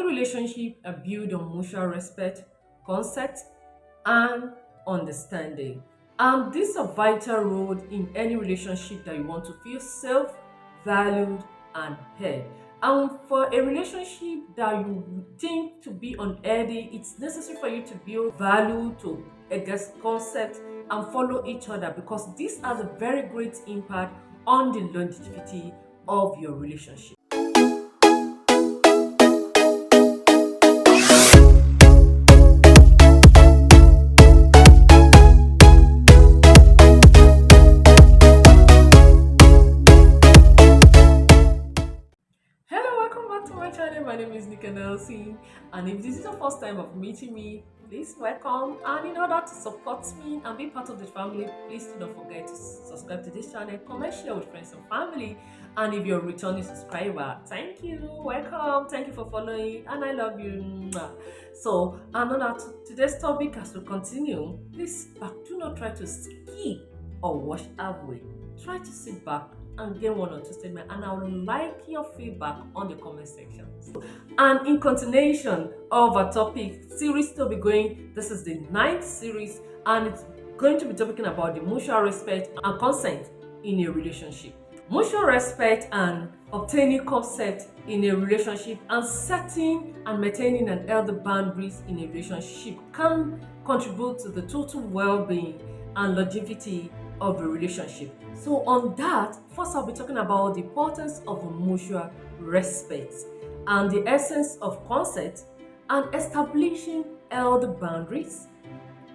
Healthy relationships are built on mutual respect, consent, and understanding. And this is a vital role in any relationship that you want to feel self valued and heard. And for a relationship that you think to be unhealthy, it's necessary for you to build value, to guess concept, and follow each other, because this has a very great impact on the longevity of your relationship. Hello, welcome back to my channel. My name is Nika Nelson, and if this is your first time of meeting me, please welcome. And in order to support me and be part of the family, please do not forget to subscribe to this channel, comment, share with friends and family. And if you're a returning subscriber, thank you, welcome, thank you for following, and I love you. Mwah. So, and on our today's topic, as we continue, please do not try to skip or watch halfway. Try to sit back and get one or two statements, and I would like your feedback on the comment section. And in continuation of our topic series to be going, this is the ninth series, and it's going to be talking about the mutual respect and consent in a relationship. Mutual respect and obtaining consent in a relationship, and setting and maintaining an healthy boundaries in a relationship can contribute to the total well-being and longevity of a relationship. So on that, first I'll be talking about the importance of mutual respect and the essence of consent, and establishing healthy boundaries,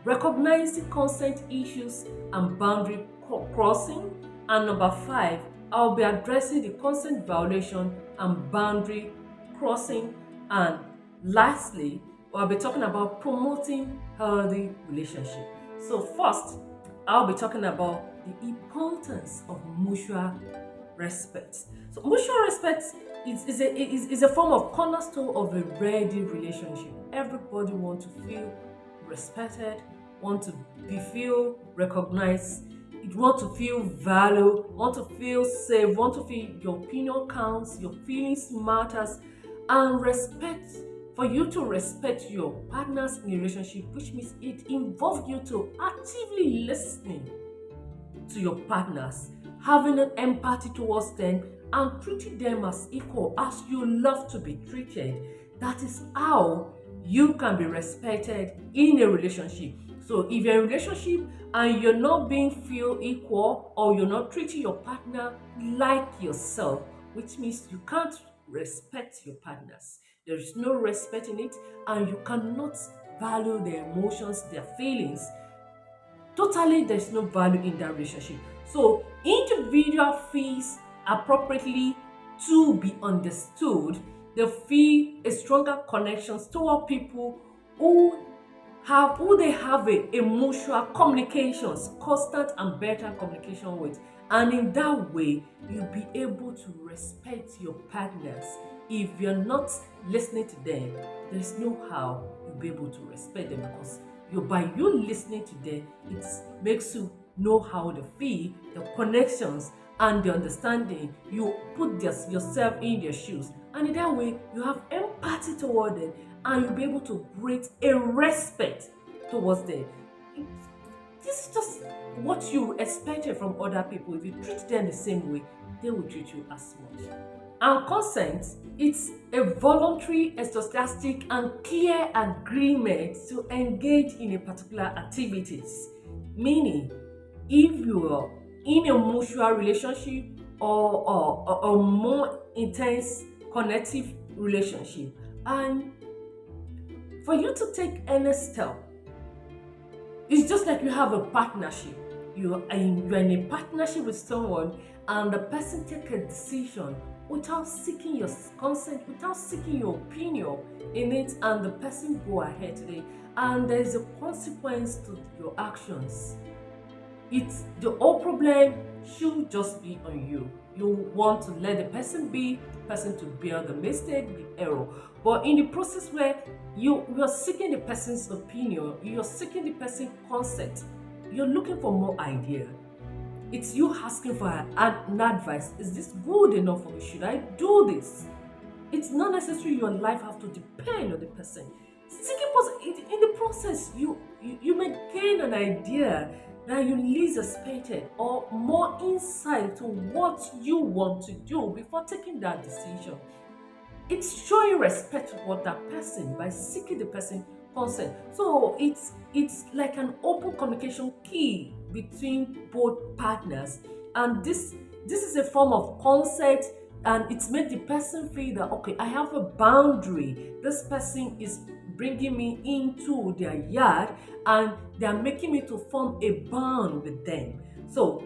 recognizing consent issues and boundary crossing, and number 5, I'll be addressing the consent violation and boundary crossing, and lastly, I'll be talking about promoting healthy relationship. So first, I'll be talking about the importance of mutual respect. So mutual respect is a form of cornerstone of a ready relationship. Everybody wants to feel respected, want to feel recognized, it want to feel valued, want to feel safe, want to feel your opinion counts, your feelings matters, and respect. For you to respect your partners in a relationship, which means it involves you to actively listening to your partners, having an empathy towards them, and treating them as equal as you love to be treated. That is how you can be respected in a relationship. So if you're in a relationship and you're not being feel equal, or you're not treating your partner like yourself, which means you can't respect your partners. There is no respect in it, and you cannot value their emotions, their feelings. Totally, there's no value in that relationship. So individual feels appropriately to be understood. They feel a stronger connections toward people who they have a mutual communications, constant and better communication with. And in that way, you'll be able to respect your partners. If you're not listening to them, there's no how you'll be able to respect them, because by you listening to them, it makes you know how they feel, the connections and the understanding. You put yourself in their shoes, and in that way you have empathy toward them, and you'll be able to create a respect towards them. This is just what you expected from other people. If you treat them the same way, they will treat you as much. And consent, it's a voluntary, enthusiastic, and clear agreement to engage in a particular activities. Meaning, if you are in a mutual relationship, or a more intense connective relationship, and for you to take any step, it's just like you have a partnership. You're in a partnership with someone, and the person take a decision without seeking your consent, without seeking your opinion in it, and the person go ahead today, and there is a consequence to your actions. It's the whole problem should just be on you. You want to let the person be, the person to bear the mistake, the error. But in the process where you are seeking the person's opinion, you're seeking the person's consent, you're looking for more idea. It's you asking for an advice. Is this good enough for me? Should I do this? it's not necessary your life have to depend on the person. Seeking in the process, you may gain an idea that you least expected or more insight to what you want to do before taking that decision. It's showing respect toward that person by seeking the person consent. So it's like an open communication key between both partners, and this is a form of consent, and it's made the person feel that okay, I have a boundary. This person is bringing me into their yard, and they are making me to form a bond with them. So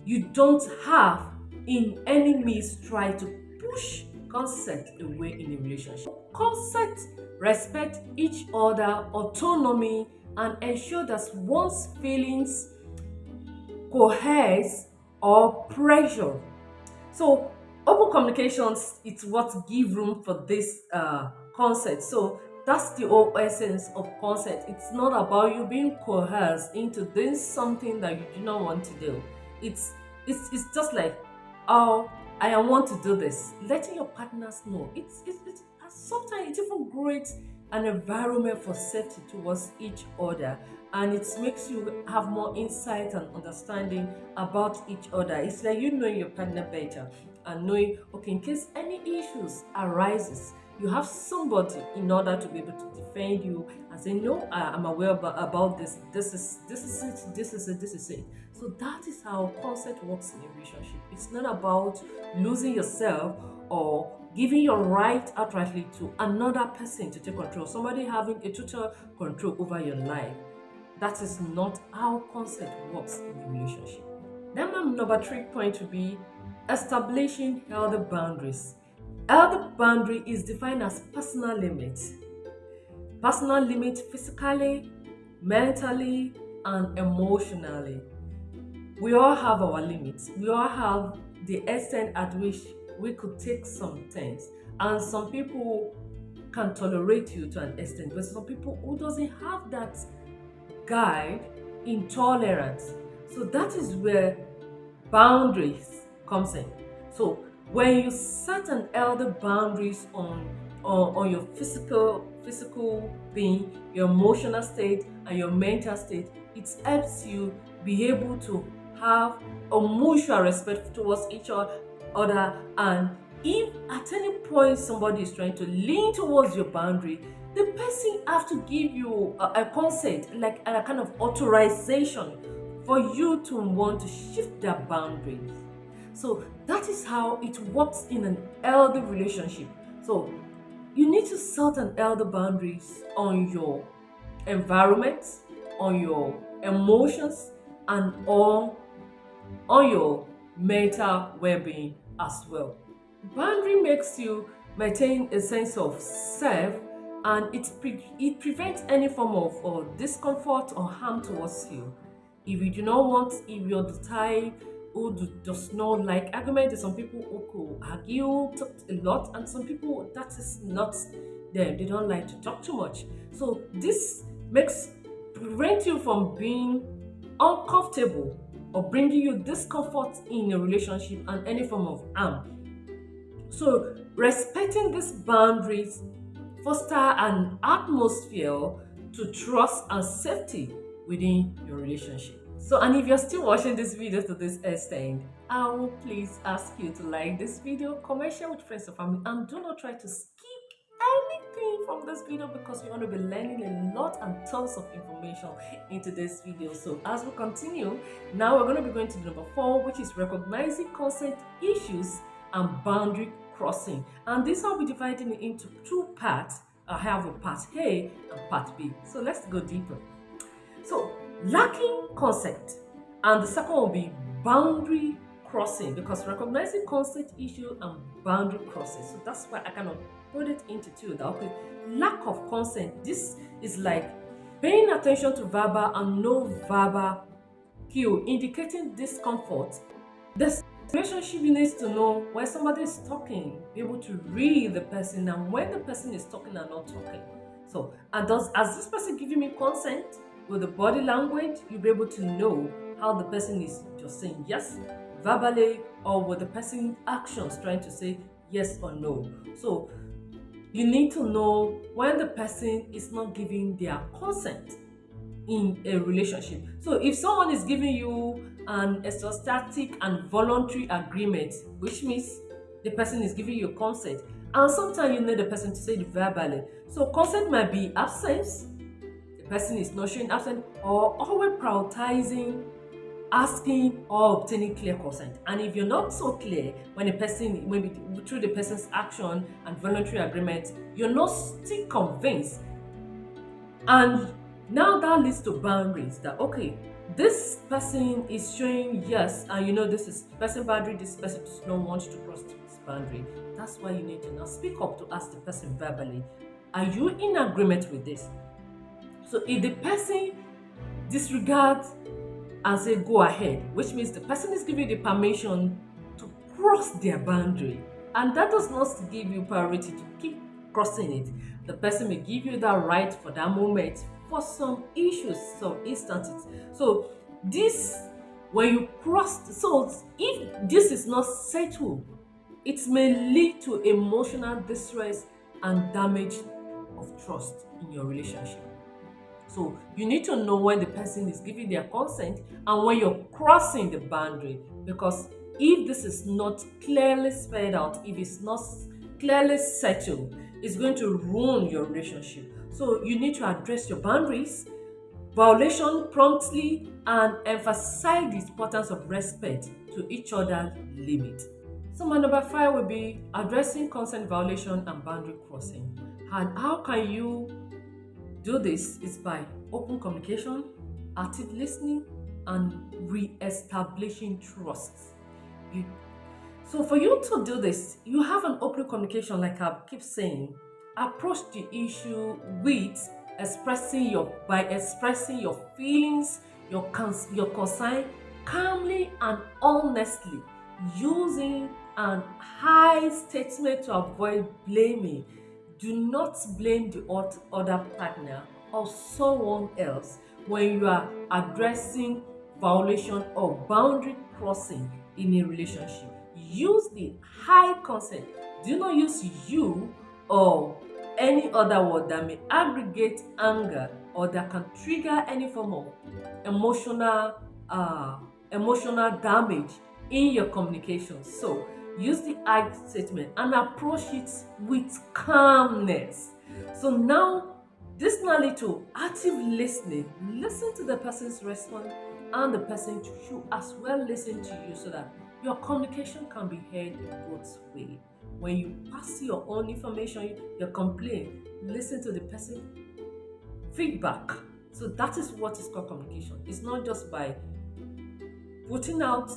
you don't have in any means try to push consent away in a relationship. Consent respect each other autonomy and ensure that one's feelings coerce or pressure. So open communications it's what give room for this concept. So that's the whole essence of consent. It's not about you being coerced into doing something that you do not want to do. It's it's just like, oh, I want to do this. Letting your partners know. It's sometimes it even creates an environment for safety towards each other, and it makes you have more insight and understanding about each other. It's like you knowing your partner better and knowing, okay, in case any issues arises, you have somebody in order to be able to defend you and say, no, I'm aware about this. This is it. This is it. This is it. So that is how consent works in a relationship. It's not about losing yourself or giving your right outrightly to another person to take control. Somebody having a total control over your life. That is not how consent works in a relationship. Then my number 3 point would be establishing healthy boundaries. Healthy boundary is defined as personal limits. Personal limits physically, mentally, and emotionally. We all have our limits. We all have the extent at which we could take some things. And some people can tolerate you to an extent, but some people who doesn't have that guide intolerance. So that is where boundaries comes in. So when you set an elder boundaries on your physical being, your emotional state, and your mental state, it helps you be able to have a mutual respect towards each other. And if at any point somebody is trying to lean towards your boundary, the person have to give you a consent, like a kind of authorization for you to want to shift their boundaries. So that is how it works in an elder relationship. So you need to set an elder boundaries on your environment, on your emotions, and on your mental well-being as well. Boundary makes you maintain a sense of self, and it prevents any form of discomfort or harm towards you. If you do not want, if you're the type who does not like argument, there's some people who could argue, talk a lot, and some people that is not them. They don't like to talk too much. So this makes prevent you from being uncomfortable or bringing you discomfort in a relationship and any form of harm. So respecting these boundaries foster an atmosphere to trust and safety within your relationship. So, and if you're still watching this video to this extent, I will please ask you to like this video, comment, share with friends and family, and do not try to skip anything from this video because you're going to be learning a lot and tons of information into this video. So as we continue, now we're going to be going to number 4, which is recognizing consent issues and boundary crossing. And this I'll be dividing it into 2 parts. I have a part A and part B. So let's go deeper. So lacking consent, and the second will be boundary crossing, because recognizing consent issue and boundary crossing. So that's why I kind of put it into 2. That okay, lack of consent. This is like paying attention to verbal and non-verbal cue indicating discomfort. This relationship needs to know when somebody is talking, be able to read the person, and when the person is talking and not talking. So, and as this person giving me consent with the body language, you'll be able to know how the person is just saying yes verbally, or with the person actions trying to say yes or no. So you need to know when the person is not giving their consent in a relationship. So if someone is giving you an exostatic and voluntary agreement, which means the person is giving you consent, and sometimes you need the person to say it verbally. So consent might be absence, the person is not showing absence, or always prioritizing asking or obtaining clear consent. And if you're not so clear when a person, maybe through the person's action and voluntary agreement, you're not still convinced, and now that leads to boundaries that okay, this person is showing yes, and you know this is person boundary, this person does not want to cross this boundary. That's why you need to now speak up to ask the person verbally, are you in agreement with this? So if the person disregards and say go ahead, which means the person is giving you the permission to cross their boundary, and that does not give you priority to keep crossing it. The person may give you that right for that moment for some issues, some instances. So this, when you cross, so if this is not settled, it may lead to emotional distress and damage of trust in your relationship. So you need to know when the person is giving their consent and when you're crossing the boundary. Because if this is not clearly spelled out, if it's not clearly settled, it's going to ruin your relationship. So you need to address your boundaries, violation promptly, and emphasize the importance of respect to each other's limit. So my number five will be addressing consent violation and boundary crossing. And how can you do this is by open communication, active listening, and re-establishing trust. You, so for you to do this, you have an open communication, like I keep saying. Approach the issue with expressing your feelings, your concern calmly and honestly, using an I statement to avoid blaming. Do not blame the other partner or someone else when you are addressing violation or boundary crossing in a relationship. Use the high consent. Do not use you or any other word that may aggregate anger or that can trigger any form of emotional uh, emotional damage in your communication. So use the I statement and approach it with calmness. So now this now lead to active listening. Listen to the person's response, and the person should as well listen to you so that your communication can be heard in both ways. When you pass your own information, your complaint, listen to the person feedback. So that is what is called communication. It's not just by putting out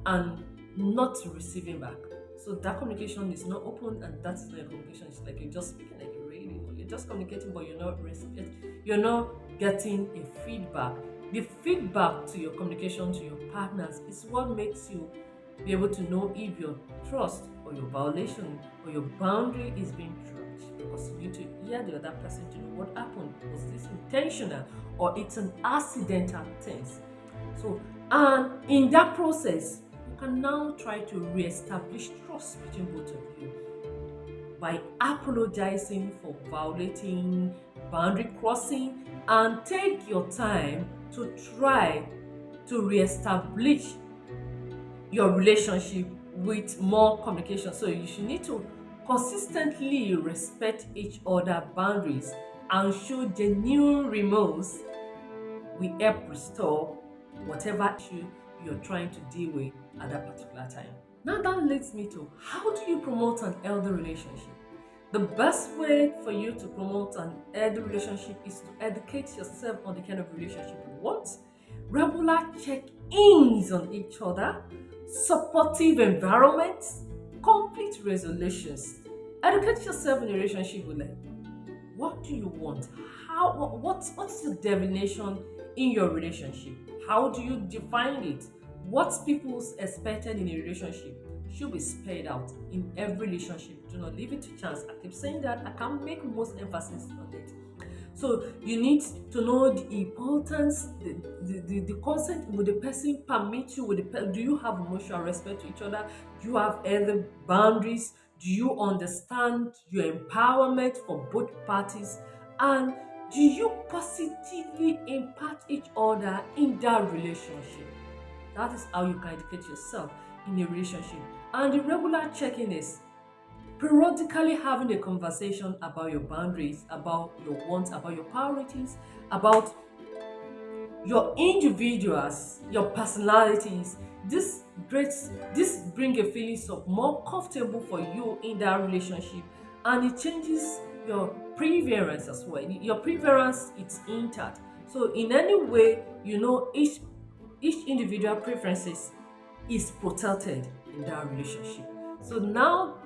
and not receiving back. So that communication is not open, and that's not a communication. It's like you're just speaking like a radio. You're just communicating, but you're not getting a feedback. The feedback to your communication to your partners is what makes you be able to know if your trust or your violation or your boundary is being trashed. Because you need to hear the other person to know what happened. Was this intentional or it's an accidental thing? So, and in that process, you can now try to re-establish trust between both of you by apologizing for violating, boundary crossing, and take your time to try to re-establish your relationship with more communication. So you should need to consistently respect each other's boundaries and show genuine remorse. We help restore whatever issue you're trying to deal with at that particular time. Now that leads me to how do you promote an healthy relationship? The best way for you to promote an healthy relationship is to educate yourself on the kind of relationship you want, regular check-ins on each other, supportive environments, conflict resolutions. Educate yourself in a relationship with like, what do you want? What's the definition in your relationship? How do you define it? What people's expected in a relationship should be spelled out in every relationship. Do not leave it to chance. I keep saying that. I can't make most emphasis on it. So you need to know the importance, the consent. Will the person permit you? Do you have mutual respect to each other? Do you have other boundaries? Do you understand your empowerment for both parties? And do you positively impact each other in that relationship? That is how you can educate yourself in a relationship. And the regular checking is periodically having a conversation about your boundaries, about your wants, about your priorities, about your individuals, your personalities. This breaks this bring a feeling of more comfortable for you in that relationship, and it changes your preference as well. Your preference is intact. So in any way, each individual preferences is protected in that relationship. So now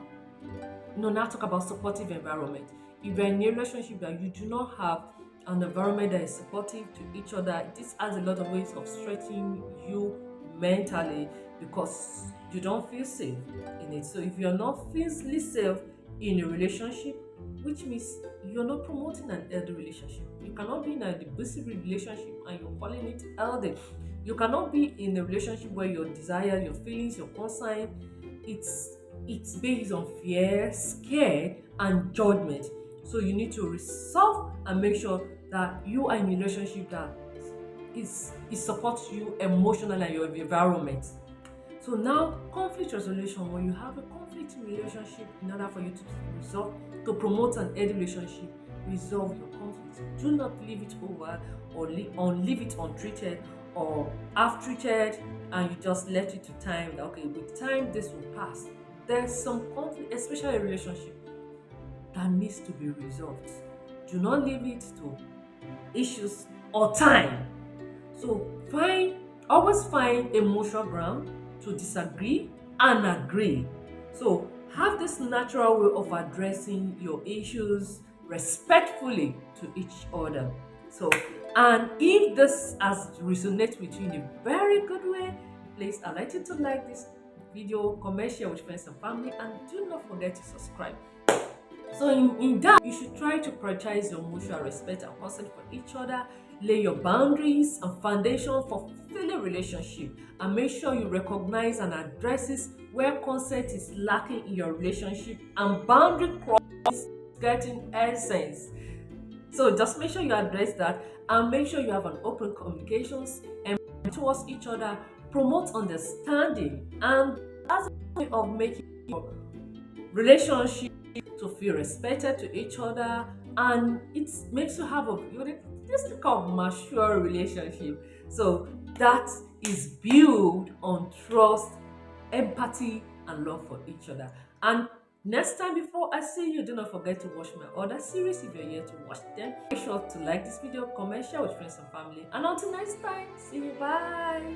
talk about supportive environment. If you're in a relationship that you do not have an environment that is supportive to each other, this has a lot of ways of stretching you mentally because you don't feel safe in it. So if you're not feeling safe in a relationship, which means you're not promoting an healthy relationship. You cannot be in an abusive relationship and you're calling it healthy. You cannot be in a relationship where your desire, your feelings, your concern, it's it's based on fear, scare, and judgment. So you need to resolve and make sure that you are in a relationship that it supports you emotionally and your environment. So now conflict resolution, when you have a conflict in relationship, in order for you to resolve, to promote an healthy relationship, resolve your conflict. Do not leave it over leave it untreated or half treated, and you just left it to time that okay, with time this will pass. There's some conflict, especially a relationship, that needs to be resolved. Do not leave it to issues or time. So always find a mutual ground to disagree and agree. So have this natural way of addressing your issues respectfully to each other. So, and if this has resonated with you in a very good way, please I'd like you to like this video, comment, share with friends and family, and do not forget to subscribe. So in that, you should try to prioritize your mutual respect and consent for each other, lay your boundaries and foundation for fulfilling relationship, and make sure you recognize and addresses where consent is lacking in your relationship and boundary crossing getting essence. So just make sure you address that and make sure you have an open communications and towards each other, promote understanding, and as a way of making your relationship to feel respected to each other, and it makes you have a this kind of mature relationship. So that is built on trust, empathy, and love for each other. And next time before I see you, do not forget to watch my other series if you're here to watch them. Make sure to like this video, comment, share with friends and family. And until next time, see you, bye.